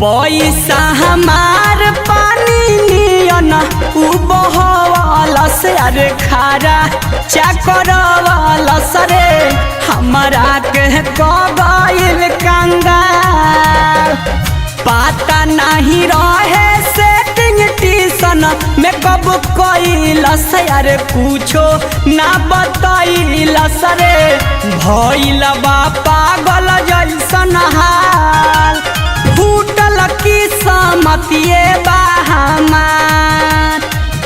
पैसा हमार पानी नियन उबहवालस अरे खारा चकरवालस रे हमारा के गइल कंगाल। पता नहीं रहे सेटिंग ट्यूशन में कब कइलस अरे कुछो ना बतइलस रे भइल बा पागल जैसन हाल। फूटल किस्मतिए बा हमार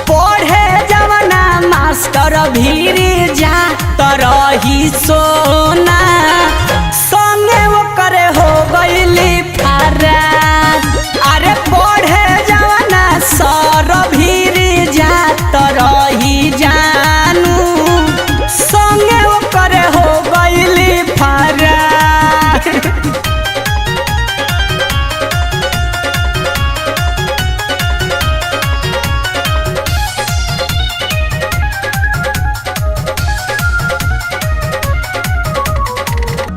पढ़े जवना मास्टर भीरी जा तरही सोना संगे ओकरे हो गइली फरार। अरे पढ़े जवना सर भीरी जा तरही जानू संगे ओकरे हो गइली फरार।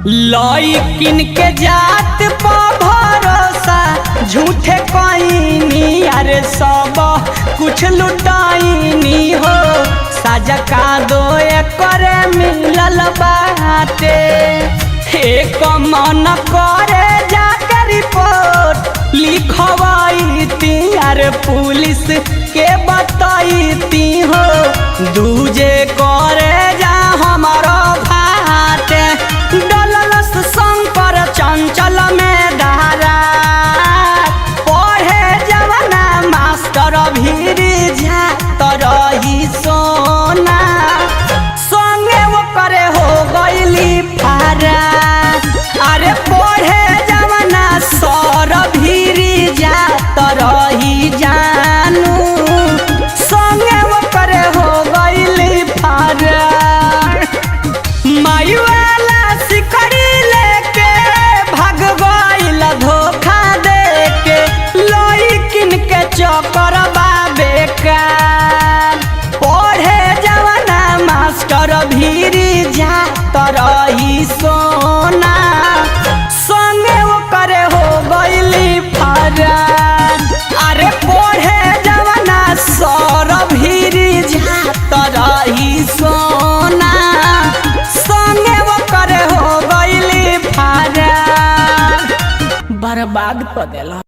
लइकिन के जात पा भरोसा झूठे कइनी अरे सब कुछ लुटाइनी हो साजा का दो करे मिलल बाटे। एक मन करे जाके रिपोर्ट लिखवाईती अरे पुलिस के बताईती हो दूजे करे जा हमारो भाटे। डलस शंकर चंचल में धारा पढ़े जवना मास्टर भीरी जा तरही सोना संगे ओकरे हो गइली फरार। अरे पढ़े जवना सर भीरी जा तरही जानू संगे ओकरे हो गइली फरार। माई वाला सिकड़ी लेके भाग गइल धोखा देके लइकिन के चक्कर बा बेकार। पढ़े जवना मास्टर भीरी जा तरही सोना संगे ओकरे हो गइली फरार। अरे पढ़े जवना सर भीरी जा तरही सोना संगे ओकरे हो गइली फरार। बर्बाद कर देला।